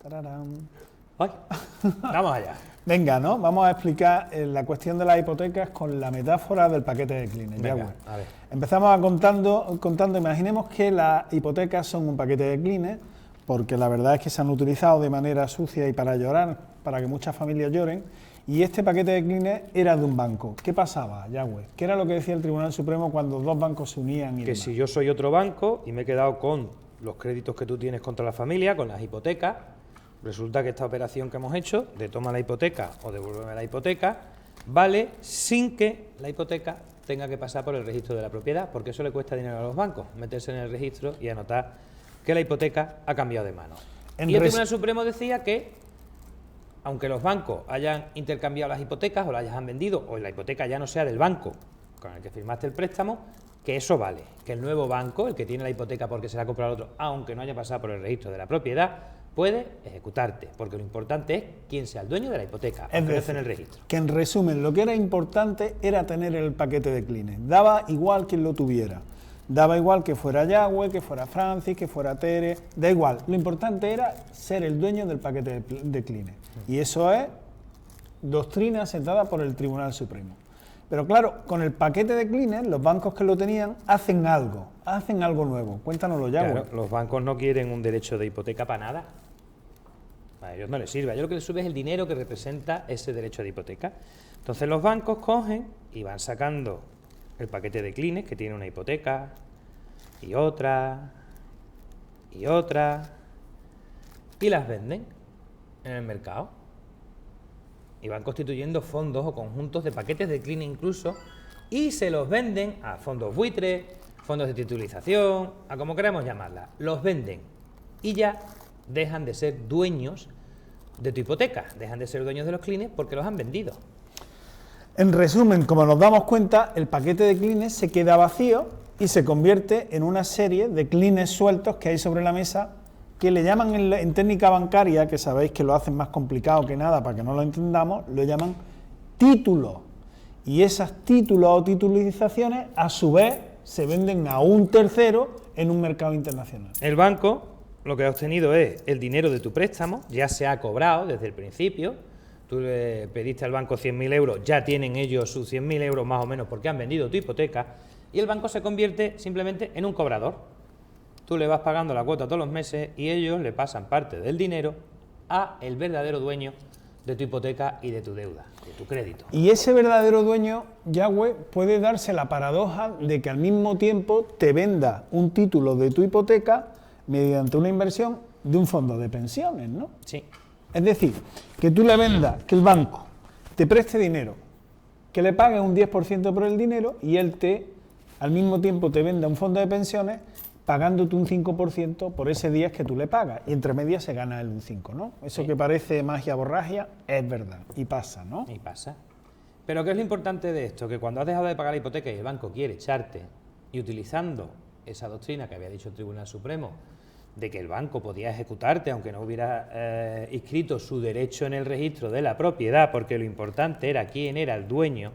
Tararán. ¡Ay! Vamos allá. Venga, ¿no? Vamos a explicar la cuestión de las hipotecas con la metáfora del paquete de Kleenex. Venga, a ver. Empezamos contando, imaginemos que las hipotecas son un paquete de Kleenex, porque la verdad es que se han utilizado de manera sucia y para llorar, para que muchas familias lloren, y este paquete de Kleenex era de un banco. ¿Qué pasaba, Yagüe? ¿Qué era lo que decía el Tribunal Supremo cuando dos bancos se unían? Que si yo soy otro banco y me he quedado con los créditos que tú tienes contra la familia, con las hipotecas, resulta que esta operación que hemos hecho, de toma la hipoteca o devuélveme la hipoteca, vale sin que la hipoteca tenga que pasar por el registro de la propiedad, porque eso le cuesta dinero a los bancos, meterse en el registro y anotar que la hipoteca ha cambiado de mano. Y el Tribunal Supremo decía que, aunque los bancos hayan intercambiado las hipotecas o las hayan vendido, o la hipoteca ya no sea del banco con el que firmaste el préstamo, que eso vale, que el nuevo banco, el que tiene la hipoteca porque se la ha comprado otro, aunque no haya pasado por el registro de la propiedad, puede ejecutarte, porque lo importante es quién sea el dueño de la hipoteca, aunque no esté en el registro. Que en resumen, lo que era importante era tener el paquete de Kleenex. Daba igual quien lo tuviera. Daba igual que fuera Yagüe, que fuera Francis, que fuera Tere, da igual. Lo importante era ser el dueño del paquete de Kleenex. Y eso es doctrina sentada por el Tribunal Supremo. Pero claro, con el paquete de Kleenex, los bancos que lo tenían hacen algo nuevo. Cuéntanoslo, Yagüe. Claro, los bancos no quieren un derecho de hipoteca para nada. A ellos no les sirve. A ellos lo que les sirve es el dinero que representa ese derecho de hipoteca. Entonces los bancos cogen y van sacando el paquete de Kleenex, que tiene una hipoteca, y otra, y las venden en el mercado. Y van constituyendo fondos o conjuntos de paquetes de Kleenex incluso, y se los venden a fondos buitres, fondos de titulización, a como queramos llamarla. Los venden y ya dejan de ser dueños de tu hipoteca, dejan de ser dueños de los Kleenex porque los han vendido. En resumen, como nos damos cuenta, el paquete de Kleenex se queda vacío y se convierte en una serie de Kleenex sueltos que hay sobre la mesa, que le llaman en técnica bancaria, que sabéis que lo hacen más complicado que nada para que no lo entendamos, lo llaman títulos. Y esos títulos o titulizaciones, a su vez, se venden a un tercero en un mercado internacional. El banco lo que ha obtenido es el dinero de tu préstamo, ya se ha cobrado desde el principio. Tú le pediste al banco 100.000 euros, ya tienen ellos sus 100.000 euros más o menos porque han vendido tu hipoteca, y el banco se convierte simplemente en un cobrador. Tú le vas pagando la cuota todos los meses y ellos le pasan parte del dinero a el verdadero dueño de tu hipoteca y de tu deuda, de tu crédito. Y ese verdadero dueño, Yagüe, puede darse la paradoja de que al mismo tiempo te venda un título de tu hipoteca mediante una inversión de un fondo de pensiones, ¿no? Sí. Es decir, que tú le vendas, que el banco te preste dinero, que le pagues un 10% por el dinero y él al mismo tiempo te venda un fondo de pensiones pagándote un 5% por ese 10 que tú le pagas, y entre medias se gana el un 5, ¿no? Eso sí, que parece magia borragia, es verdad, y pasa, ¿no? Y pasa. Pero ¿qué es lo importante de esto? Que cuando has dejado de pagar la hipoteca y el banco quiere echarte, y utilizando esa doctrina que había dicho el Tribunal Supremo, de que el banco podía ejecutarte aunque no hubiera inscrito su derecho en el registro de la propiedad, porque lo importante era quién era el dueño,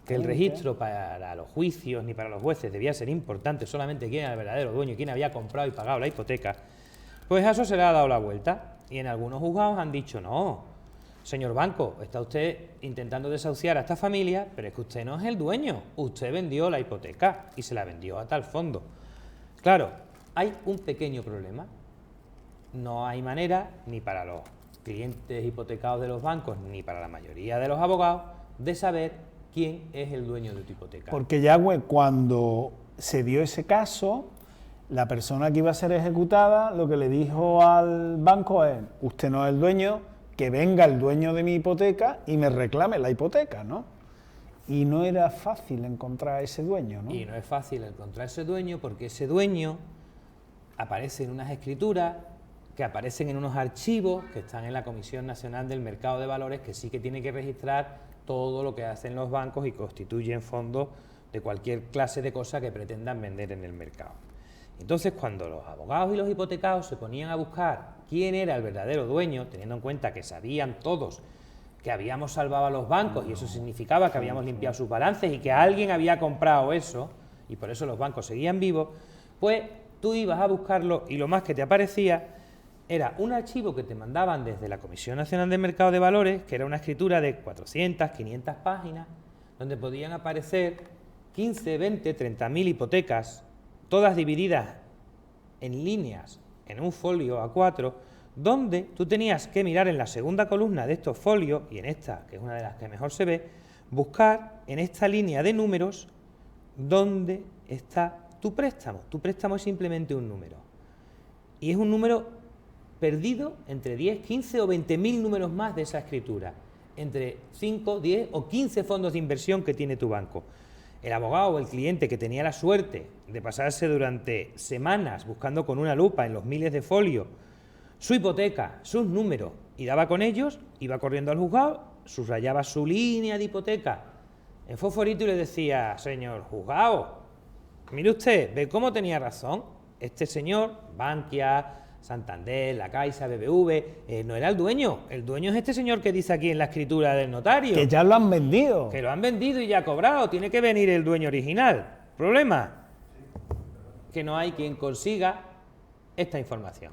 que el registro para los juicios ni para los jueces debía ser importante, solamente quién era el verdadero dueño, quién había comprado y pagado la hipoteca, pues a eso se le ha dado la vuelta, y en algunos juzgados han dicho, no, señor banco, está usted intentando desahuciar a esta familia, pero es que usted no es el dueño, usted vendió la hipoteca y se la vendió a tal fondo. Claro, hay un pequeño problema. No hay manera, ni para los clientes hipotecados de los bancos, ni para la mayoría de los abogados, de saber quién es el dueño de tu hipoteca. Porque, Yagüe, cuando se dio ese caso, la persona que iba a ser ejecutada, lo que le dijo al banco es, usted no es el dueño, que venga el dueño de mi hipoteca y me reclame la hipoteca, ¿no? Y no era fácil encontrar a ese dueño, ¿no? Y no es fácil encontrar a ese dueño porque ese dueño aparece en unas escrituras, que aparecen en unos archivos que están en la Comisión Nacional del Mercado de Valores, que sí que tiene que registrar todo lo que hacen los bancos y constituyen fondos de cualquier clase de cosa que pretendan vender en el mercado. Entonces, cuando los abogados y los hipotecados se ponían a buscar quién era el verdadero dueño, teniendo en cuenta que sabían todos que habíamos salvado a los bancos y eso significaba que habíamos limpiado sus balances y que alguien había comprado eso, y por eso los bancos seguían vivos, pues tú ibas a buscarlo y lo más que te aparecía era un archivo que te mandaban desde la Comisión Nacional del Mercado de Valores, que era una escritura de 400, 500 páginas, donde podían aparecer 15, 20, 30.000 hipotecas, todas divididas en líneas en un folio A4, donde tú tenías que mirar en la segunda columna de estos folios, y en esta, que es una de las que mejor se ve, buscar en esta línea de números dónde está tu préstamo. Tu préstamo es simplemente un número. Y es un número perdido entre 10, 15 o 20.000 números más de esa escritura, entre 5, 10 o 15 fondos de inversión que tiene tu banco. El abogado o el cliente que tenía la suerte de pasarse durante semanas buscando con una lupa en los miles de folios su hipoteca, sus números, y daba con ellos, iba corriendo al juzgado, subrayaba su línea de hipoteca en fosforito y le decía: señor juzgado, mire usted, ¿ve cómo tenía razón? Este señor, Bankia, Santander, La Caixa, BBV, no era el dueño es este señor que dice aquí en la escritura del notario. Que ya lo han vendido. Que lo han vendido y ya ha cobrado, tiene que venir el dueño original. ¿Problema? Que no hay quien consiga esta información.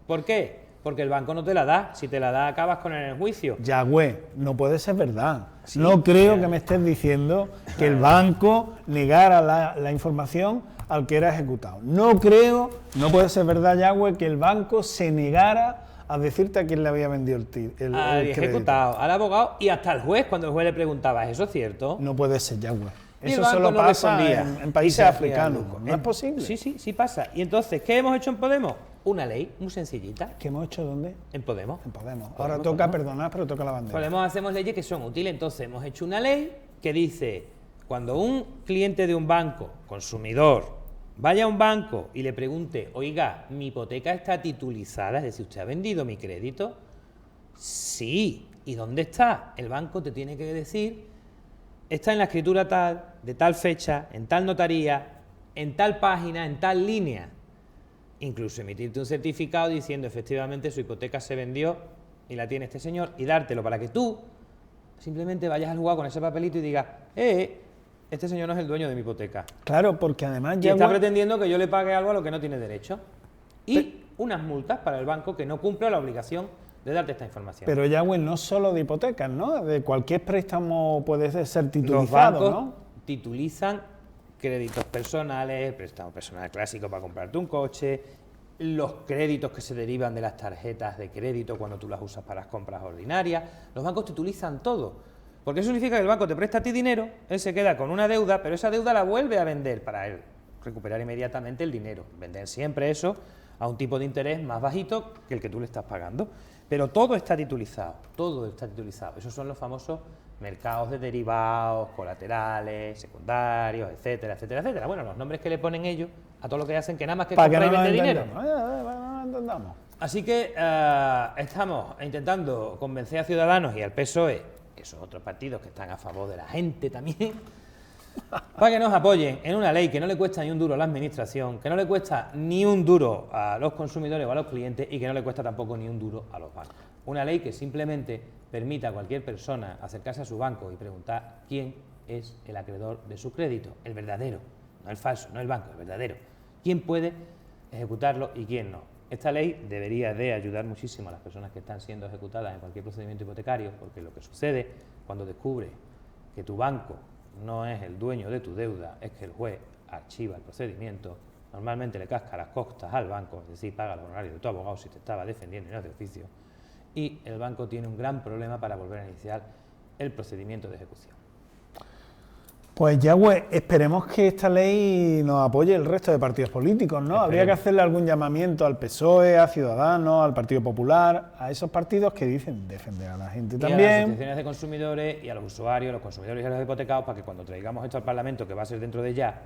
¿Por qué? Porque el banco no te la da, si te la da acabas con él en el juicio. Yagüe, no puede ser verdad. Sí, no creo que me estés diciendo que el banco negara la información al que era ejecutado. No creo, no puede ser verdad, Yagüe, que el banco se negara a decirte a quién le había vendido el al crédito. ejecutado, al abogado y hasta al juez, cuando el juez le preguntaba: ¿es eso cierto? No puede ser, Yagüe. Y el Eso banco solo no pasa respondía. en países Y se hacía africanos. loco. No es posible. Sí pasa. Y entonces, ¿qué hemos hecho en Podemos? Una ley muy sencillita. ¿Qué hemos hecho dónde? En Podemos. En Podemos. Ahora toca perdonar, pero toca la bandera. Podemos hacemos leyes que son útiles. Entonces, hemos hecho una ley que dice: cuando un cliente de un banco, consumidor, vaya a un banco y le pregunte: oiga, ¿mi hipoteca está titulizada? Es decir, ¿usted ha vendido mi crédito? Sí. ¿Y dónde está? El banco te tiene que decir: está en la escritura tal, de tal fecha, en tal notaría, en tal página, en tal línea. Incluso emitirte un certificado diciendo: efectivamente su hipoteca se vendió y la tiene este señor, y dártelo para que tú simplemente vayas al juzgado con ese papelito y digas: este señor no es el dueño de mi hipoteca. Claro, porque además Y está pretendiendo que yo le pague algo a lo que no tiene derecho. Y unas multas para el banco que no cumpla la obligación de darte esta información. Pero, Yagüe, no solo de hipotecas, ¿no? De cualquier préstamo puede ser Los titulizado, bancos ¿no? titulizan créditos personales, préstamo personal clásico para comprarte un coche, los créditos que se derivan de las tarjetas de crédito cuando tú las usas para las compras ordinarias. Los bancos titulizan todo, porque eso significa que el banco te presta a ti dinero, él se queda con una deuda, pero esa deuda la vuelve a vender para él recuperar inmediatamente el dinero. Vender siempre eso a un tipo de interés más bajito que el que tú le estás pagando. Pero todo está titulizado, todo está titulizado. Esos son los famosos mercados de derivados, colaterales, secundarios, etcétera, etcétera, etcétera. Bueno, los nombres que le ponen ellos a todo lo que hacen, que nada más que comprar y vender dinero. No lo entendamos. Así que estamos intentando convencer a Ciudadanos y al PSOE, esos otros partidos que están a favor de la gente también, para que nos apoyen en una ley que no le cuesta ni un duro a la administración, que no le cuesta ni un duro a los consumidores o a los clientes y que no le cuesta tampoco ni un duro a los bancos. Una ley que simplemente permita a cualquier persona acercarse a su banco y preguntar quién es el acreedor de su crédito, el verdadero, no el falso, no el banco, el verdadero. ¿Quién puede ejecutarlo y quién no? Esta ley debería de ayudar muchísimo a las personas que están siendo ejecutadas en cualquier procedimiento hipotecario, porque lo que sucede cuando descubre que tu banco no es el dueño de tu deuda, es que el juez archiva el procedimiento, normalmente le casca las costas al banco, es decir, paga el honorario de tu abogado si te estaba defendiendo y no de oficio, y el banco tiene un gran problema para volver a iniciar el procedimiento de ejecución. Pues, Yagüe, esperemos que esta ley nos apoye el resto de partidos políticos, ¿no? Habría que hacerle algún llamamiento al PSOE, a Ciudadanos, al Partido Popular, a esos partidos que dicen defender a la gente también. Y a las asociaciones de consumidores y a los usuarios, los consumidores y a los hipotecados, para que cuando traigamos esto al Parlamento, que va a ser dentro de ya,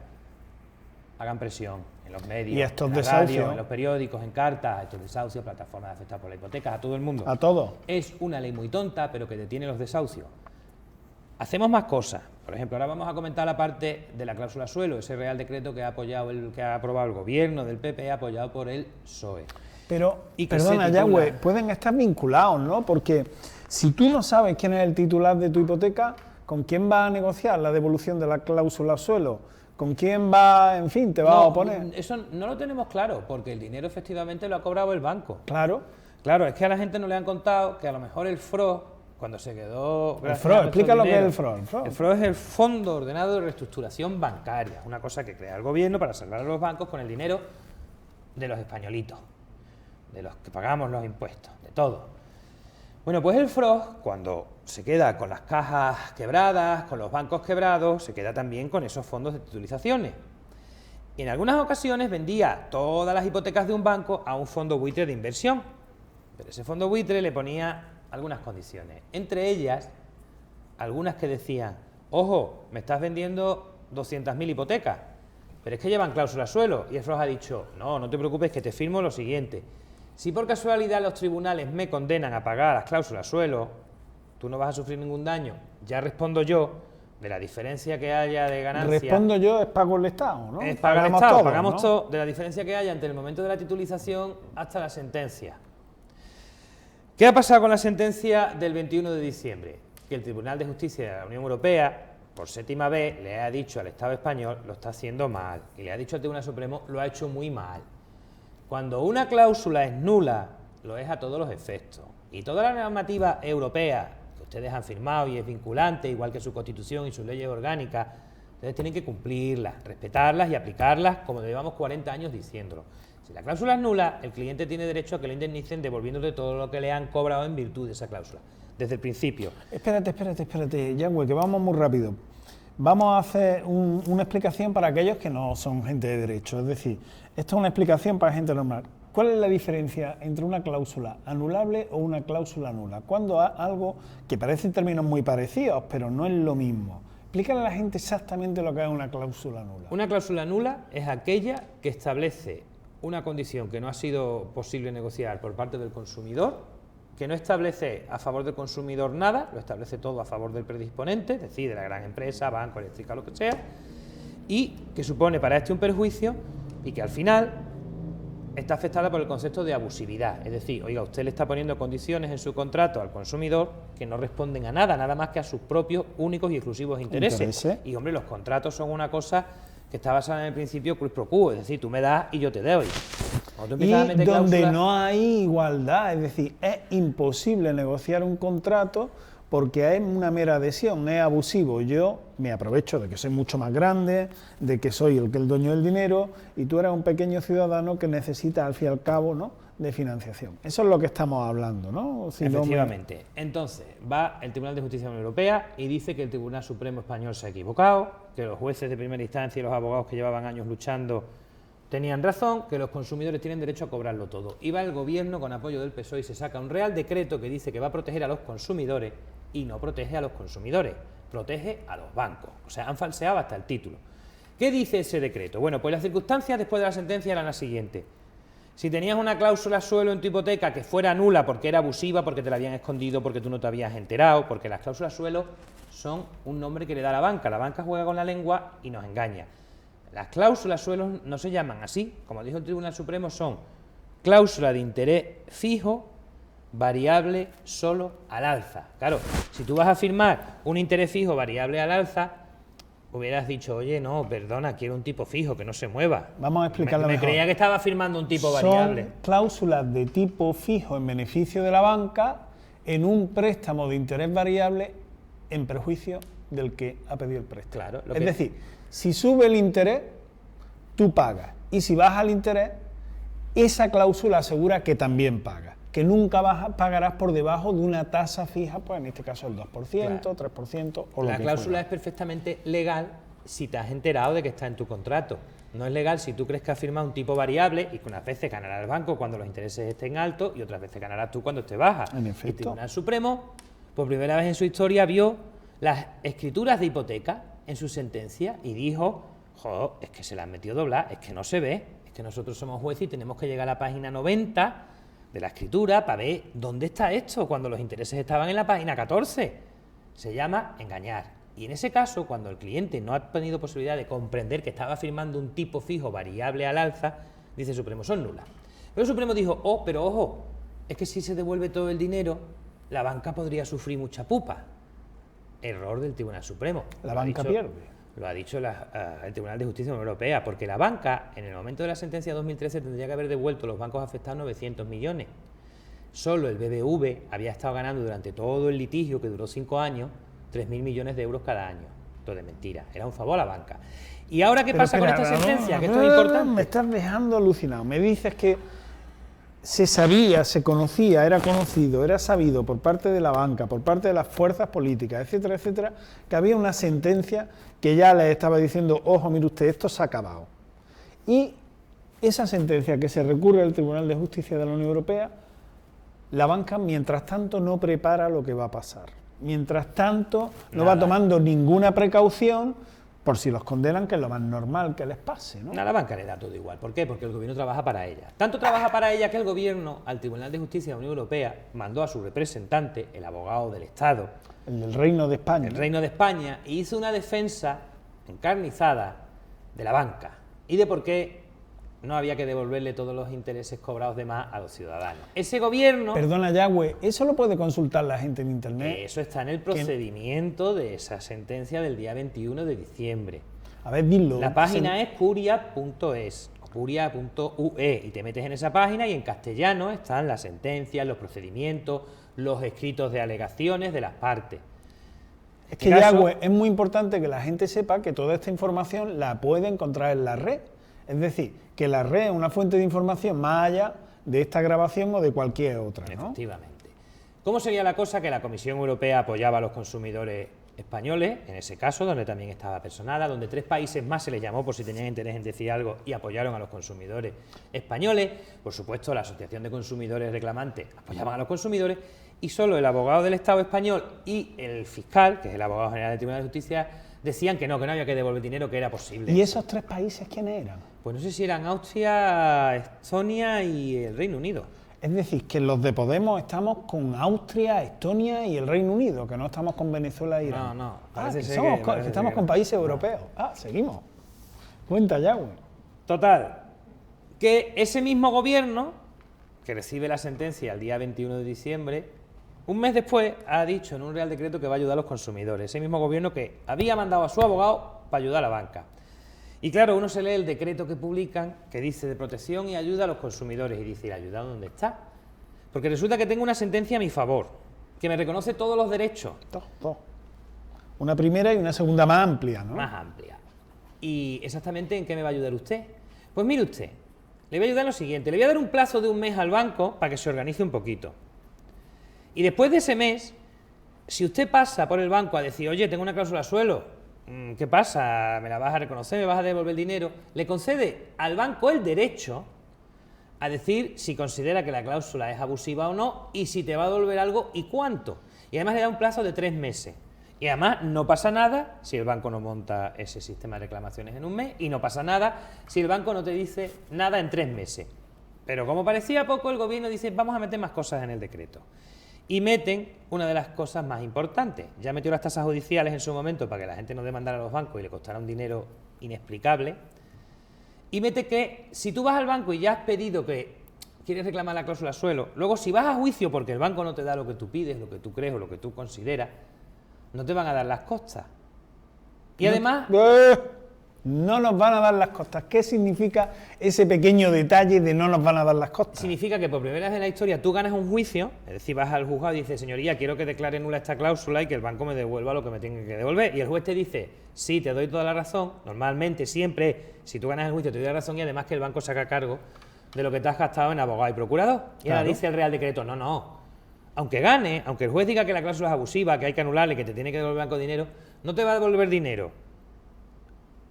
hagan presión en los medios, y estos en la desahucios, radio, en los periódicos, en cartas, estos desahucios, plataformas afectadas por la hipoteca, a todo el mundo. A todos. Es una ley muy tonta, pero que detiene los desahucios. Hacemos más cosas. Por ejemplo, ahora vamos a comentar la parte de la cláusula suelo, ese Real Decreto que ha aprobado el gobierno del PP, apoyado por el PSOE. Pero, Y que perdona, se titula- Yagüe, pueden estar vinculados, ¿no? Porque si tú no sabes quién es el titular de tu hipoteca, ¿con quién vas a negociar la devolución de la cláusula suelo? ¿Con quién va, en fin, te va a oponer? Eso no lo tenemos claro, porque el dinero efectivamente lo ha cobrado el banco. Claro. Claro, es que a la gente no le han contado que a lo mejor el FROG, cuando se quedó... El FROG, explica lo que es el FROG. El FROG es el Fondo Ordenado de Reestructuración Bancaria, una cosa que crea el gobierno para salvar a los bancos con el dinero de los españolitos, de los que pagamos los impuestos, de todo. Bueno, pues el FROG, cuando se queda con las cajas quebradas, con los bancos quebrados, se queda también con esos fondos de titulizaciones. Y en algunas ocasiones vendía todas las hipotecas de un banco a un fondo buitre de inversión. Pero ese fondo buitre le ponía algunas condiciones. Entre ellas, algunas que decían, ojo, me estás vendiendo 200.000 hipotecas, pero es que llevan cláusula suelo. Y el FROG ha dicho, no te preocupes, que te firmo lo siguiente. Si por casualidad los tribunales me condenan a pagar las cláusulas suelo, tú no vas a sufrir ningún daño. Ya respondo yo de la diferencia que haya de ganancia. Respondo yo, es pago el Estado, ¿no? Es pago el Estado, pagamos todo, de la diferencia que haya entre el momento de la titulización hasta la sentencia. ¿Qué ha pasado con la sentencia del 21 de diciembre? Que el Tribunal de Justicia de la Unión Europea, por 7ª vez, le ha dicho al Estado español, lo está haciendo mal, y le ha dicho al Tribunal Supremo, lo ha hecho muy mal. Cuando una cláusula es nula, lo es a todos los efectos. Y toda la normativa europea que ustedes han firmado y es vinculante, igual que su Constitución y sus leyes orgánicas, ustedes tienen que cumplirlas, respetarlas y aplicarlas como llevamos 40 años diciéndolo. Si la cláusula es nula, el cliente tiene derecho a que lo indemnicen devolviéndole todo lo que le han cobrado en virtud de esa cláusula, desde el principio. Espérate, Yangüe, que vamos muy rápido. Vamos a hacer una explicación para aquellos que no son gente de derecho, es decir, esto es una explicación para gente normal. ¿Cuál es la diferencia entre una cláusula anulable o una cláusula nula? Cuando algo que parecen términos muy parecidos, pero no es lo mismo. Explícale a la gente exactamente lo que es una cláusula nula. Una cláusula nula es aquella que establece una condición que no ha sido posible negociar por parte del consumidor, que no establece a favor del consumidor nada, lo establece todo a favor del predisponente, es decir, de la gran empresa, banco, eléctrica, lo que sea, y que supone para este un perjuicio y que al final está afectada por el concepto de abusividad, es decir, oiga, usted le está poniendo condiciones en su contrato al consumidor que no responden a nada, nada más que a sus propios únicos y exclusivos intereses. Y hombre, los contratos son una cosa que está basada en el principio quid pro quo, es decir, tú me das y yo te doy. Y donde no hay igualdad, es decir, es imposible negociar un contrato porque es una mera adhesión, es abusivo. Yo me aprovecho de que soy mucho más grande, de que soy el dueño del dinero y tú eres un pequeño ciudadano que necesita al fin y al cabo, ¿no?, de financiación. Eso es lo que estamos hablando, ¿no? Si efectivamente. Entonces, va el Tribunal de Justicia de la Unión Europea y dice que el Tribunal Supremo Español se ha equivocado, que los jueces de primera instancia y los abogados que llevaban años luchando tenían razón, que los consumidores tienen derecho a cobrarlo todo. Y va el gobierno con apoyo del PSOE y se saca un real decreto que dice que va a proteger a los consumidores y no protege a los consumidores, protege a los bancos. O sea, han falseado hasta el título. ¿Qué dice ese decreto? Bueno, pues las circunstancias después de la sentencia eran las siguientes. Si tenías una cláusula suelo en tu hipoteca que fuera nula porque era abusiva, porque te la habían escondido, porque tú no te habías enterado, porque las cláusulas suelo son un nombre que le da la banca juega con la lengua y nos engaña. Las cláusulas suelo no se llaman así, como dijo el Tribunal Supremo, son cláusula de interés fijo, variable solo al alza. Claro, si tú vas a firmar un interés fijo variable al alza, hubieras dicho, oye, no, perdona, quiero un tipo fijo, que no se mueva. Vamos a explicarlo mejor. Me creía que estaba firmando un tipo variable. Son cláusulas de tipo fijo en beneficio de la banca en un préstamo de interés variable en perjuicio del que ha pedido el préstamo. Claro, es decir, si sube el interés, tú pagas. Y si baja el interés, esa cláusula asegura que también pagas. Que nunca pagarás por debajo de una tasa fija, pues en este caso el 2%, claro, 3% o lo que La cláusula es perfectamente legal si te has enterado de que está en tu contrato. No es legal si tú crees que has firmado un tipo variable y que unas veces ganará el banco cuando los intereses estén altos y otras veces ganarás tú cuando esté baja. En efecto. El Tribunal Supremo, por primera vez en su historia, vio las escrituras de hipoteca en su sentencia y dijo, joder, es que se las metió doblar, es que no se ve, es que nosotros somos jueces y tenemos que llegar a la página 90 de la escritura para ver dónde está esto cuando los intereses estaban en la página 14. Se llama engañar. Y en ese caso, cuando el cliente no ha tenido posibilidad de comprender que estaba firmando un tipo fijo variable al alza, dice el Supremo, son nulas. Pero el Supremo dijo, pero ojo, es que si se devuelve todo el dinero, la banca podría sufrir mucha pupa. Error del Tribunal Supremo. La banca pierde. lo ha dicho el Tribunal de Justicia de la Unión Europea, porque la banca, en el momento de la sentencia de 2013, tendría que haber devuelto a los bancos afectados 900 millones. Solo el BBV había estado ganando durante todo el litigio, que duró 5 años, 3.000 millones de euros cada año. Todo de mentira, era un favor a la banca. ¿Y ahora qué pasa con esta sentencia? Que esto es importante. Me estás dejando alucinado. Me dices que se sabía, se conocía, era conocido, era sabido por parte de la banca, por parte de las fuerzas políticas, etcétera, etcétera, que había una sentencia que ya les estaba diciendo, ojo, mire usted, esto se ha acabado. Y esa sentencia que se recurre al Tribunal de Justicia de la Unión Europea, la banca, mientras tanto, no prepara lo que va a pasar. Mientras tanto, no va tomando ninguna precaución por si los condenan, que es lo más normal que les pase, ¿no? A la banca le da todo igual. ¿Por qué? Porque el gobierno trabaja para ella. Tanto trabaja para ella que el gobierno, al Tribunal de Justicia de la Unión Europea, mandó a su representante, el abogado del Estado, el del Reino de España. El Reino de España, y hizo una defensa encarnizada de la banca y de por qué no había que devolverle todos los intereses cobrados de más a los ciudadanos. Ese gobierno... Perdona, Yagüe, ¿eso lo puede consultar la gente en Internet? Eso está en el procedimiento de esa sentencia del día 21 de diciembre. A ver, dilo. La página es curia.es, curia.ue, y te metes en esa página y en castellano están las sentencias, los procedimientos, los escritos de alegaciones de las partes. Es que, Yagüe, es muy importante que la gente sepa que toda esta información la puede encontrar en la red. Es decir, que la red es una fuente de información más allá de esta grabación o de cualquier otra, ¿no? Efectivamente. ¿Cómo sería la cosa que la Comisión Europea apoyaba a los consumidores españoles, en ese caso, donde también estaba personada, donde 3 países más se les llamó por si tenían interés en decir algo y apoyaron a los consumidores españoles? Por supuesto, la Asociación de Consumidores Reclamantes apoyaban a los consumidores, y solo el abogado del Estado español y el fiscal, que es el abogado general del Tribunal de Justicia, decían que no había que devolver dinero, que era posible. ¿Y esos 3 países quiénes eran? Pues no sé si eran Austria, Estonia y el Reino Unido. Es decir, que los de Podemos estamos con Austria, Estonia y el Reino Unido, que no estamos con Venezuela e Irán. No, que estamos con países europeos. Seguimos. Cuenta, Yagüe. Total, que ese mismo gobierno, que recibe la sentencia el día 21 de diciembre, un mes después ha dicho en un Real Decreto que va a ayudar a los consumidores. Ese mismo gobierno que había mandado a su abogado para ayudar a la banca. Y claro, uno se lee el decreto que publican, que dice de protección y ayuda a los consumidores, y dice, ¿y la ayuda dónde está? Porque resulta que tengo una sentencia a mi favor, que me reconoce todos los derechos. Dos. Una primera y una segunda más amplia, ¿no? Más amplia. ¿Y exactamente en qué me va a ayudar usted? Pues mire usted, le voy a ayudar en lo siguiente, le voy a dar un plazo de un mes al banco para que se organice un poquito. Y después de ese mes, si usted pasa por el banco a decir, oye, tengo una cláusula suelo, ¿qué pasa? ¿Me la vas a reconocer? ¿Me vas a devolver el dinero? Le concede al banco el derecho a decir si considera que la cláusula es abusiva o no, y si te va a devolver algo y cuánto. Y además le da un plazo de 3 meses. Y además no pasa nada si el banco no monta ese sistema de reclamaciones en un mes, y no pasa nada si el banco no te dice nada en 3 meses. Pero como parecía poco, el gobierno dice, vamos a meter más cosas en el decreto. Y meten una de las cosas más importantes. Ya metió las tasas judiciales en su momento para que la gente no demandara a los bancos y le costara un dinero inexplicable. Y mete que si tú vas al banco y ya has pedido que quieres reclamar la cláusula suelo, luego si vas a juicio porque el banco no te da lo que tú pides, lo que tú crees o lo que tú consideras, no te van a dar las costas. Y además... No nos van a dar las costas. ¿Qué significa ese pequeño detalle de no nos van a dar las costas? Significa que por primera vez en la historia tú ganas un juicio, es decir, vas al juzgado y dices, señoría, quiero que declare nula esta cláusula y que el banco me devuelva lo que me tenga que devolver. Y el juez te dice, sí, te doy toda la razón. Normalmente, siempre, si tú ganas el juicio, te doy la razón, y además que el banco saca cargo de lo que te has gastado en abogado y procurador. Y ahora dice el Real Decreto, no. Aunque gane, aunque el juez diga que la cláusula es abusiva, que hay que anularle, que te tiene que devolver el banco dinero, no te va a devolver dinero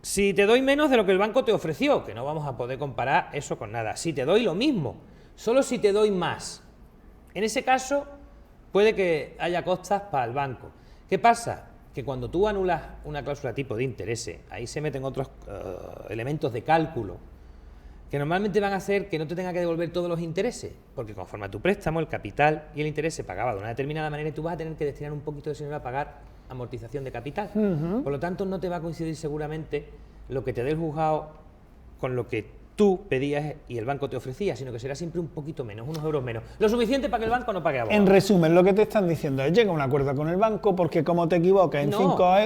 si te doy menos de lo que el banco te ofreció, que no vamos a poder comparar eso con nada. Si te doy lo mismo, solo si te doy más. En ese caso, puede que haya costas para el banco. ¿Qué pasa? Que cuando tú anulas una cláusula tipo de intereses, ahí se meten otros elementos de cálculo que normalmente van a hacer que no te tenga que devolver todos los intereses, porque conforme a tu préstamo, el capital y el interés se pagaba de una determinada manera y tú vas a tener que destinar un poquito de dinero a pagar amortización de capital. Por lo tanto, no te va a coincidir seguramente lo que te dé el juzgado con lo que tú pedías y el banco te ofrecía, sino que será siempre un poquito menos, unos euros menos. Lo suficiente para que el banco no pague abogados. En resumen, lo que te están diciendo es llega a un acuerdo con el banco porque como te equivoques en No. 5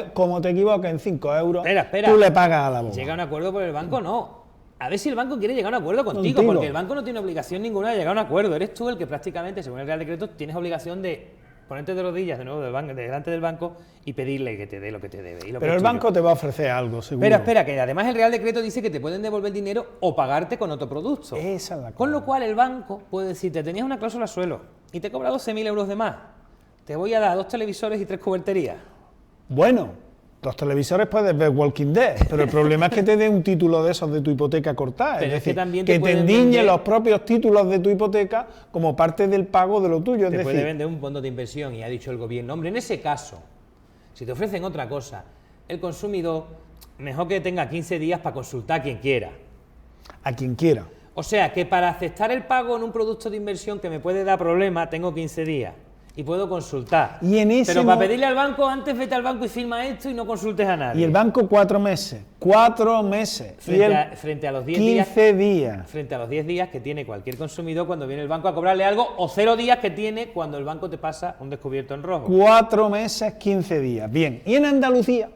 euros, Espera. tú le pagas al abogado. Llega a un acuerdo por el banco, no. A ver si el banco quiere llegar a un acuerdo contigo, porque el banco no tiene obligación ninguna de llegar a un acuerdo. Eres tú el que prácticamente, según el Real Decreto, tienes obligación de ponerte de rodillas de nuevo delante del banco y pedirle que te dé lo que te debe. Y lo Pero que el es banco tuyo. te va a ofrecer algo, seguro. Espera, que además el Real Decreto dice que te pueden devolver el dinero o pagarte con otro producto. Esa es la Con cosa. lo cual el banco puede decirte, tenías una cláusula suelo y te cobra 12.000 euros de más. Te voy a dar 2 televisores y 3 cuberterías. Bueno, 2 televisores puedes ver Walking Dead, pero el problema es que te dé un título de esos de tu hipoteca cortada. Pero es es que decir, también te que te pueden endiñe vender- los propios títulos de tu hipoteca como parte del pago de lo tuyo. Es Te puede decir, vender un fondo de inversión y ha dicho el gobierno, hombre, en ese caso, si te ofrecen otra cosa, el consumidor, mejor que tenga 15 días para consultar a quien quiera. a quien quiera. O sea, que para aceptar el pago en un producto de inversión que me puede dar problemas, tengo 15 días y puedo consultar. Y en ese Pero para mo- pedirle al banco, antes vete al banco y firma esto y no consultes a nadie. Y el banco 4 meses. 4 meses. Frente a los 10 días. 15 días. Frente a los 10 días que tiene cualquier consumidor cuando viene el banco a cobrarle algo, o 0 días que tiene cuando el banco te pasa un descubierto en rojo. 4 meses, 15 días. Bien, y en Andalucía,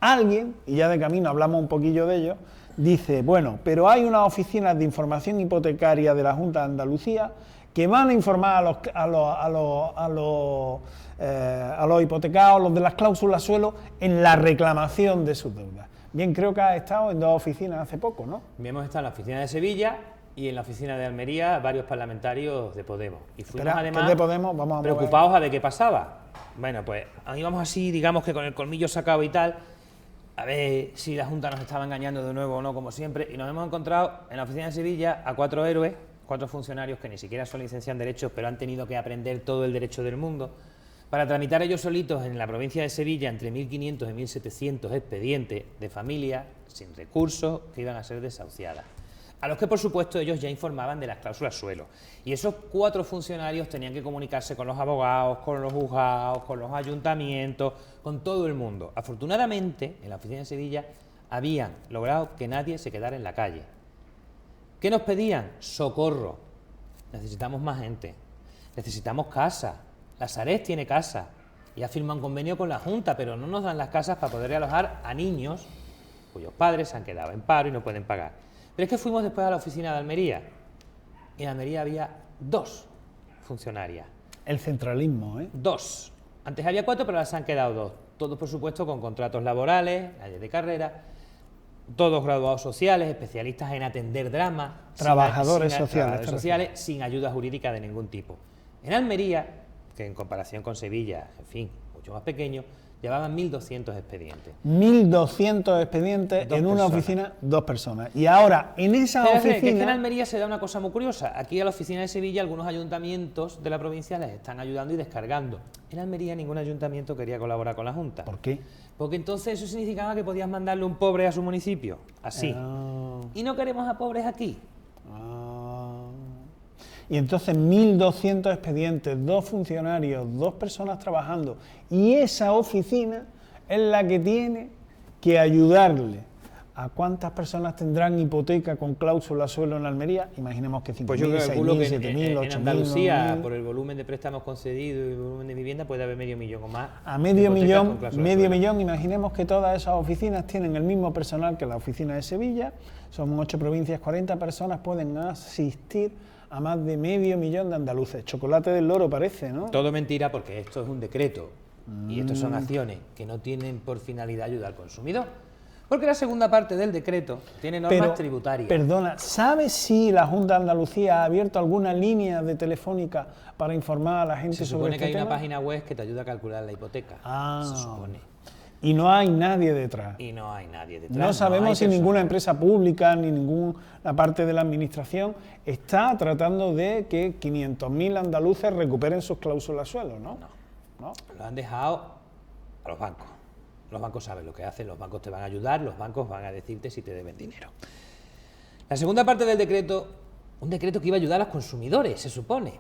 alguien, y ya de camino hablamos un poquillo de ello, dice, bueno, pero hay unas oficinas de información hipotecaria de la Junta de Andalucía que van a informar a los hipotecados, los de las cláusulas suelo, en la reclamación de sus deudas. Bien, creo que has estado en 2 oficinas hace poco, ¿no? Hemos estado en la oficina de Sevilla y en la oficina de Almería varios parlamentarios de Podemos. Y fuimos Espera, además que de Podemos, vamos a mover. preocupados a ver qué pasaba. Bueno, pues íbamos así, digamos que con el colmillo sacado y tal, a ver si la Junta nos estaba engañando de nuevo o no, como siempre, y nos hemos encontrado en la oficina de Sevilla a 4 héroes, 4 funcionarios que ni siquiera son licenciados en Derechos, pero han tenido que aprender todo el derecho del mundo, para tramitar ellos solitos en la provincia de Sevilla entre 1.500 y 1.700 expedientes de familias sin recursos que iban a ser desahuciadas, a los que por supuesto ellos ya informaban de las cláusulas suelo. Y esos 4 funcionarios tenían que comunicarse con los abogados, con los juzgados, con los ayuntamientos, con todo el mundo. Afortunadamente, en la oficina de Sevilla habían logrado que nadie se quedara en la calle. ¿Qué nos pedían? Socorro. Necesitamos más gente. Necesitamos casa. La Sareb tiene casa y ha firmado un convenio con la Junta, pero no nos dan las casas para poder alojar a niños cuyos padres se han quedado en paro y no pueden pagar. Pero es que fuimos después a la oficina de Almería y en Almería había 2 funcionarias. El centralismo, ¿eh? 2. Antes había 4, pero ahora se han quedado 2. Todos, por supuesto, con contratos laborales, áreas de carrera, todos graduados sociales, especialistas en atender drama. Trabajadores trabajadores sociales. sociales, sin ayuda jurídica de ningún tipo. En Almería, que en comparación con Sevilla, en fin, mucho más pequeño, llevaban 1.200 expedientes. 1.200 expedientes Dos en una personas. oficina, 2 personas. Y ahora, en esa Pero es que en oficina... Almería se da una cosa muy curiosa. Aquí a la oficina de Sevilla algunos ayuntamientos de la provincia les están ayudando y descargando. En Almería ningún ayuntamiento quería colaborar con la Junta. ¿Por qué? Porque entonces eso significaba que podías mandarle un pobre a su municipio. Así. Ah, Y no queremos a pobres aquí. ah. Y entonces 1.200 expedientes, 2 funcionarios, 2 personas trabajando. Y esa oficina es la que tiene que ayudarle. ¿A cuántas personas tendrán hipoteca con cláusula suelo en Almería? Imaginemos que 5.000, Pues yo calculo 6.000, que 7.000, en 8.000, Andalucía, 9.000. por el volumen de préstamos concedidos y el volumen de vivienda, puede haber medio millón o más. A de medio hipotecas millón, con cláusula suelo. imaginemos que todas esas oficinas tienen el mismo personal que la oficina de Sevilla, son 8 provincias, 40 personas pueden asistir a más de medio millón de andaluces. Chocolate del loro parece, ¿no? Todo mentira, porque esto es un decreto y estos son acciones que no tienen por finalidad ayudar al consumidor. Porque la segunda parte del decreto tiene normas tributarias. Perdona, ¿sabes si la Junta de Andalucía ha abierto alguna línea de telefónica para informar a la gente Se sobre supone que este hay una tema? página web que te ayuda a calcular la hipoteca. Ah. Se supone. Y no hay nadie detrás. Y no hay nadie detrás. No sabemos hay si ninguna personal. empresa pública ni ninguna parte de la administración está tratando de que 500.000 andaluces recuperen sus cláusulas suelo, ¿no? ¿No? Lo han dejado a los bancos. Los bancos saben lo que hacen, los bancos te van a ayudar, los bancos van a decirte si te deben dinero. La segunda parte del decreto, un decreto que iba a ayudar a los consumidores, se supone.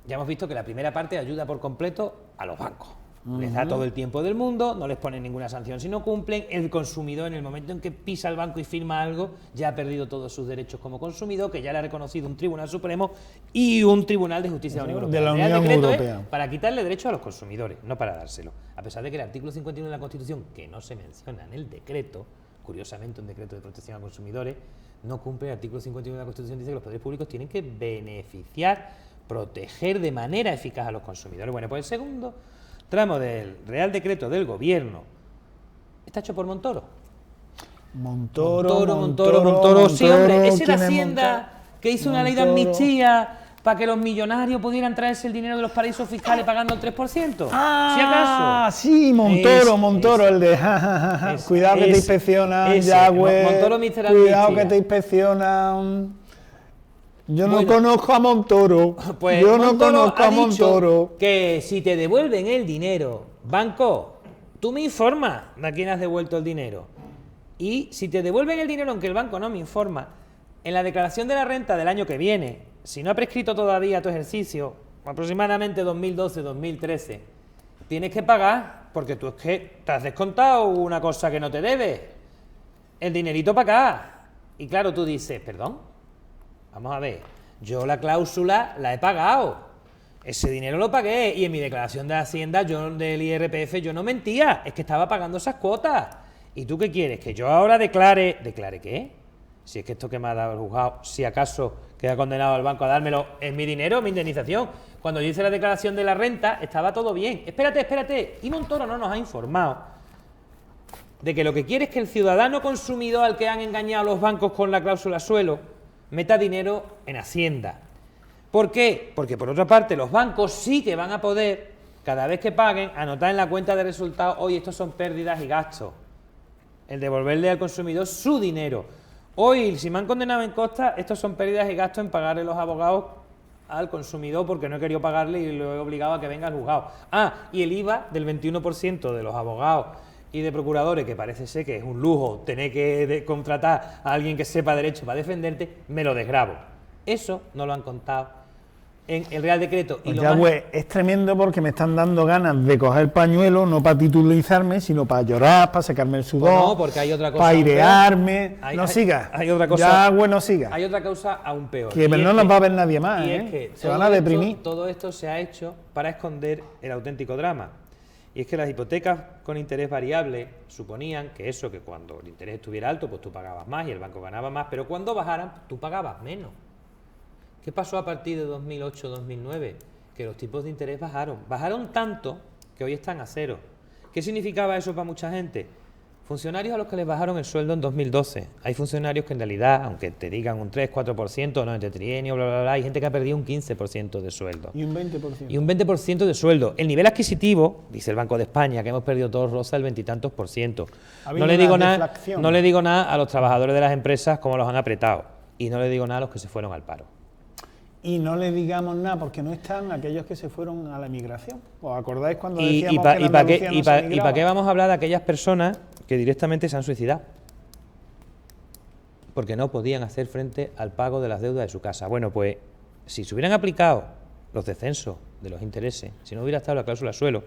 Ya hemos visto que la primera parte ayuda por completo a los bancos. Les da todo el tiempo del mundo, no les ponen ninguna sanción si no cumplen. El consumidor, en el momento en que pisa el banco y firma algo, ya ha perdido todos sus derechos como consumidor, que ya le ha reconocido un Tribunal Supremo y un Tribunal de Justicia de la Unión Europea. De la El Real Unión Decreto Europea. es para quitarle derechos a los consumidores, no para dárselo. A pesar de que el artículo 51 de la Constitución, que no se menciona en el decreto, curiosamente un decreto de protección a consumidores, no cumple el artículo 51 de la Constitución, dice que los poderes públicos tienen que beneficiar, proteger de manera eficaz a los consumidores. Bueno, pues el segundo tramo del Real Decreto del Gobierno está hecho por Montoro. Montoro. Sí, hombre, es la Hacienda que hizo una ley de amnistía para que los millonarios pudieran traerse el dinero de los paraísos fiscales pagando el 3%. Ah, ¿Si acaso? Sí, Montoro, el de cuidado que te inspeccionan, Yahweh, Montoro, Mr. cuidado Amnistía. que te inspeccionan. Yo no Bueno, conozco a Montoro. Pues Yo no Montoro conozco ha a dicho Montoro. que si te devuelven el dinero, banco, tú me informas de a quién has devuelto el dinero. Y si te devuelven el dinero, aunque el banco no me informa, en la declaración de la renta del año que viene, si no ha prescrito todavía tu ejercicio, aproximadamente 2012-2013, tienes que pagar, porque tú es que te has descontado una cosa que no te debes. El dinerito para acá. Y claro, tú dices, perdón, vamos a ver, yo la cláusula la he pagado, ese dinero lo pagué y en mi declaración de Hacienda, yo del IRPF, yo no mentía, es que estaba pagando esas cuotas. ¿Y tú qué quieres? ¿Que yo ahora declare qué? Si es que esto que me ha dado el juzgado, si acaso queda condenado al banco a dármelo, es mi dinero, mi indemnización. Cuando yo hice la declaración de la renta, estaba todo bien. Espérate. Y Montoro no nos ha informado de que lo que quiere es que el ciudadano consumidor al que han engañado los bancos con la cláusula suelo meta dinero en Hacienda. ¿Por qué? Porque por otra parte los bancos sí que van a poder, cada vez que paguen, anotar en la cuenta de resultados, hoy estos son pérdidas y gastos. El devolverle al consumidor su dinero. Hoy, si me han condenado en costa, estos son pérdidas y gastos en pagarle los abogados al consumidor porque no he querido pagarle y lo he obligado a que venga al juzgado. Y el IVA del 21% de los abogados y de procuradores, que parece ser que es un lujo tener que contratar a alguien que sepa derecho para defenderte, me lo desgravo. Eso no lo han contado en el Real Decreto. Pues Yahweh, es tremendo porque me están dando ganas de coger pañuelo, no para titulizarme, sino para llorar, para secarme el sudor, No, porque hay otra cosa para aún peor. airearme. Hay sigas. hay otra cosa. Yahweh, no sigas. Hay otra causa aún peor. Que no nos va a ver nadie más, y es que se van a deprimir. Todo esto se ha hecho para esconder el auténtico drama. Y es que las hipotecas con interés variable suponían que cuando el interés estuviera alto, pues tú pagabas más y el banco ganaba más, pero cuando bajaran, tú pagabas menos. ¿Qué pasó a partir de 2008-2009? Que los tipos de interés bajaron tanto que hoy están a cero. ¿Qué significaba eso para mucha gente? Funcionarios a los que les bajaron el sueldo en 2012. Hay funcionarios que en realidad, aunque te digan un 3-4%, no, entre trienio, bla, bla, bla, hay gente que ha perdido un 15% de sueldo. Y un 20%. Y un 20% de sueldo. El nivel adquisitivo, dice el Banco de España, que hemos perdido todos rosa el 20 y tantos %. No le digo nada a los trabajadores de las empresas cómo los han apretado. Y no le digo nada a los que se fueron al paro. Y no le digamos nada porque no están aquellos que se fueron a la emigración. ¿Os acordáis cuando ¿Y decíamos para que en Andalucía no se para emigraba? qué vamos a hablar de aquellas personas que directamente se han suicidado? Porque no podían hacer frente al pago de las deudas de su casa. Bueno, pues si se hubieran aplicado los descensos de los intereses, si no hubiera estado la cláusula suelo,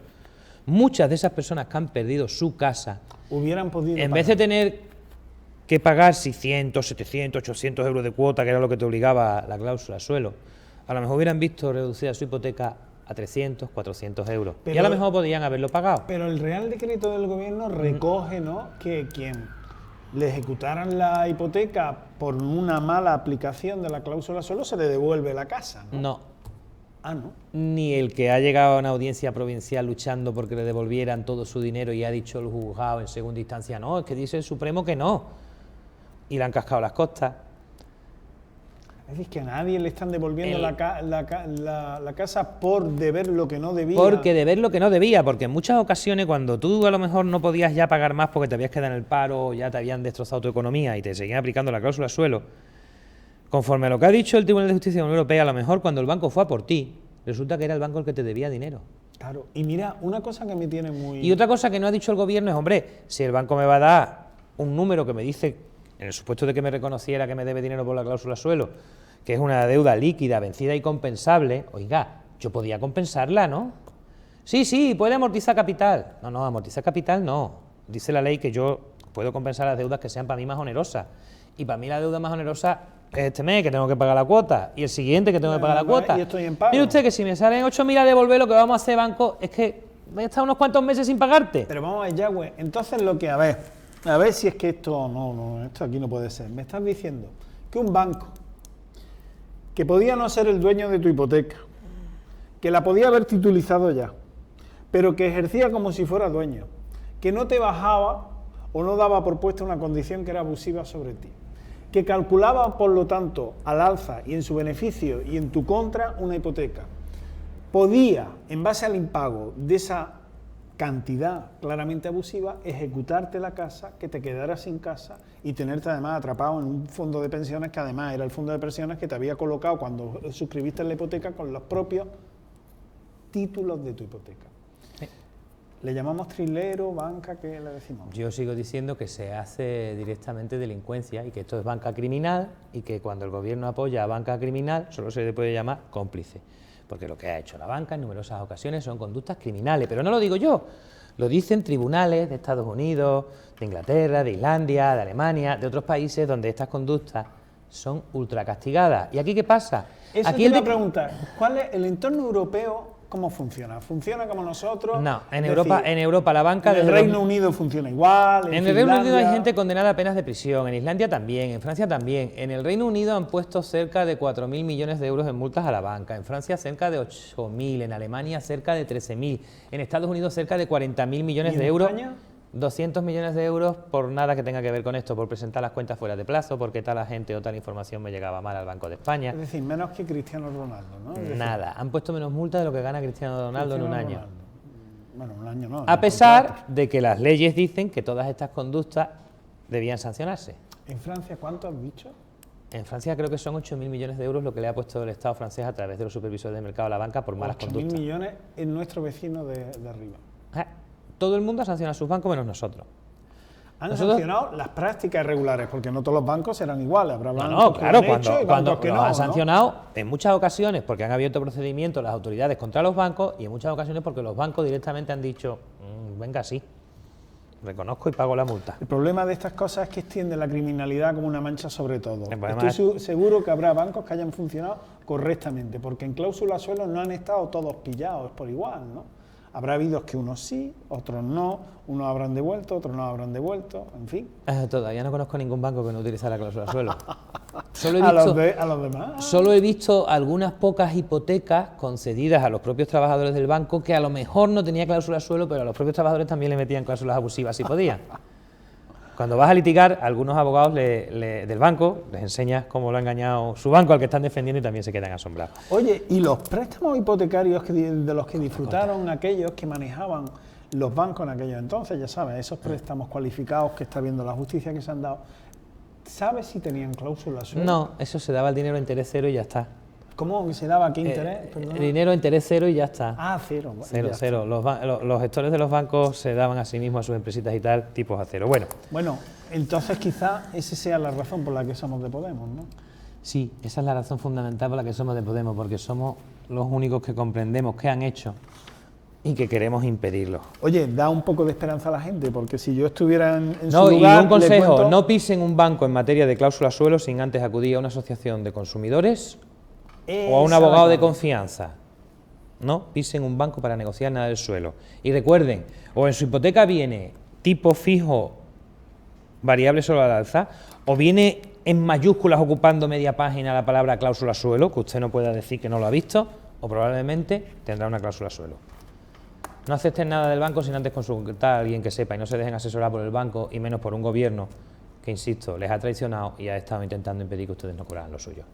muchas de esas personas que han perdido su casa, Hubieran podido en pagar. vez de tener que pagar 600, 700, 800 euros de cuota, que era lo que te obligaba la cláusula suelo, a lo mejor hubieran visto reducida su hipoteca a 300, 400 euros. Y a lo mejor podían haberlo pagado. Pero el Real Decreto del Gobierno recoge, ¿no?, que quien le ejecutaran la hipoteca por una mala aplicación de la cláusula suelo se le devuelve la casa, ¿no? No. ¿No? Ni el que ha llegado a una audiencia provincial luchando porque le devolvieran todo su dinero y ha dicho el juzgado en segunda instancia, no, es que dice el Supremo que no. Y le han cascado las costas. Es decir, que a nadie le están devolviendo la casa por deber lo que no debía. Porque deber lo que no debía, porque en muchas ocasiones cuando tú a lo mejor no podías ya pagar más porque te habías quedado en el paro, ya te habían destrozado tu economía y te seguían aplicando la cláusula suelo, conforme a lo que ha dicho el Tribunal de Justicia de la Unión Europea, a lo mejor cuando el banco fue a por ti, resulta que era el banco el que te debía dinero. Claro, y mira, una cosa que me tiene muy... Y otra cosa que no ha dicho el gobierno es, hombre, si el banco me va a dar un número que me dice, en el supuesto de que me reconociera que me debe dinero por la cláusula suelo, que es una deuda líquida, vencida y compensable, oiga, yo podía compensarla, ¿no? Sí, puede amortizar capital. No, amortizar capital no. Dice la ley que yo puedo compensar las deudas que sean para mí más onerosas. Y para mí la deuda más onerosa es este mes, que tengo que pagar la cuota, y el siguiente, que tengo que pagar la cuota. Y estoy en pago. Mire usted que si me salen 8.000 a devolver, lo que vamos a hacer, banco, es que voy a estar unos cuantos meses sin pagarte. Pero vamos a ver, Yagüe, entonces a ver si es que esto aquí no puede ser. Me estás diciendo que un banco que podía no ser el dueño de tu hipoteca, que la podía haber titulizado ya, pero que ejercía como si fuera dueño, que no te bajaba o no daba por puesta una condición que era abusiva sobre ti, que calculaba, por lo tanto, al alza y en su beneficio y en tu contra una hipoteca, podía, en base al impago de esa cantidad claramente abusiva, ejecutarte la casa, que te quedaras sin casa y tenerte además atrapado en un fondo de pensiones que además era el fondo de pensiones que te había colocado cuando suscribiste la hipoteca con los propios títulos de tu hipoteca. ¿Le llamamos trilero, banca? ¿Qué le decimos? Yo sigo diciendo que se hace directamente delincuencia y que esto es banca criminal y que cuando el gobierno apoya a banca criminal solo se le puede llamar cómplice, porque lo que ha hecho la banca en numerosas ocasiones son conductas criminales, pero no lo digo yo, lo dicen tribunales de Estados Unidos, de Inglaterra, de Islandia, de Alemania, de otros países donde estas conductas son ultra castigadas. ¿Y aquí qué pasa? Eso aquí te iba a preguntar, ¿cuál es el entorno europeo? ¿Cómo funciona? ¿Funciona como nosotros? No, en Es Europa, decir, en Europa la banca... en el Reino Unido funciona igual, En el Reino Unido hay gente condenada a penas de prisión, en Islandia también, en Francia también. En el Reino Unido han puesto cerca de 4.000 millones de euros en multas a la banca, en Francia cerca de 8.000, en Alemania cerca de 13.000, en Estados Unidos cerca de 40.000 millones ¿Y en de euros. España? 200 millones de euros por nada que tenga que ver con esto, por presentar las cuentas fuera de plazo, porque tal agente o tal información me llegaba mal al Banco de España. Es decir, menos que Cristiano Ronaldo, ¿no? Es decir, Nada, han puesto menos multa de lo que gana Cristiano Ronaldo en un año. Ronaldo. Bueno, un año no. A pesar de que las leyes dicen que todas estas conductas debían sancionarse. ¿En Francia cuánto has dicho? En Francia creo que son 8.000 millones de euros lo que le ha puesto el Estado francés a través de los supervisores de mercado a la banca por malas 8.000 conductas. millones en nuestro vecino de arriba. Todo el mundo ha sancionado a sus bancos menos nosotros. Han sancionado las prácticas irregulares, porque no todos los bancos serán iguales. Habrá No, bancos claro, que lo han hecho y cuando bancos que los no, han ¿no? sancionado en muchas ocasiones porque han abierto procedimientos las autoridades contra los bancos y en muchas ocasiones porque los bancos directamente han dicho, venga, sí, reconozco y pago la multa. El problema de estas cosas es que extiende la criminalidad como una mancha sobre todo. El problema Estoy seguro que habrá bancos que hayan funcionado correctamente, porque en cláusula suelo no han estado todos pillados por igual, ¿no? Habrá habido que unos sí, otros no, unos habrán devuelto, otros no habrán devuelto, en fin. Todavía no conozco ningún banco que no utilice la cláusula suelo. Solo A los demás. Solo he visto algunas pocas hipotecas concedidas a los propios trabajadores del banco que a lo mejor no tenía cláusula suelo, pero a los propios trabajadores también le metían cláusulas abusivas si podían. Cuando vas a litigar, algunos abogados del banco les enseñas cómo lo ha engañado su banco al que están defendiendo y también se quedan asombrados. Oye, ¿y los préstamos hipotecarios de los que disfrutaron aquellos que manejaban los bancos en aquellos entonces? Ya sabes, esos préstamos cualificados que está viendo la justicia que se han dado, ¿sabes si tenían cláusula suelo? No, eso se daba el dinero a interés cero y ya está. ¿Cómo se daba? ¿Qué interés? El dinero a interés cero y ya está. Ah, cero. Cero, cero. Los gestores de los bancos se daban a sí mismos a sus empresitas y tal, tipos a cero. Bueno, entonces quizá esa sea la razón por la que somos de Podemos, ¿no? Sí, esa es la razón fundamental por la que somos de Podemos, porque somos los únicos que comprendemos qué han hecho y que queremos impedirlo. Oye, da un poco de esperanza a la gente, porque si yo estuviera en su No, lugar... y un consejo, cuento... no pisen un banco en materia de cláusula suelo sin antes acudir a una asociación de consumidores o a un abogado de confianza. No pisen un banco para negociar nada del suelo. Y recuerden, o en su hipoteca viene tipo fijo, variable solo al alza, o viene en mayúsculas ocupando media página la palabra cláusula suelo, que usted no pueda decir que no lo ha visto, o probablemente tendrá una cláusula suelo. No acepten nada del banco sin antes consultar a alguien que sepa y no se dejen asesorar por el banco y menos por un gobierno que, insisto, les ha traicionado y ha estado intentando impedir que ustedes no cobraran lo suyo.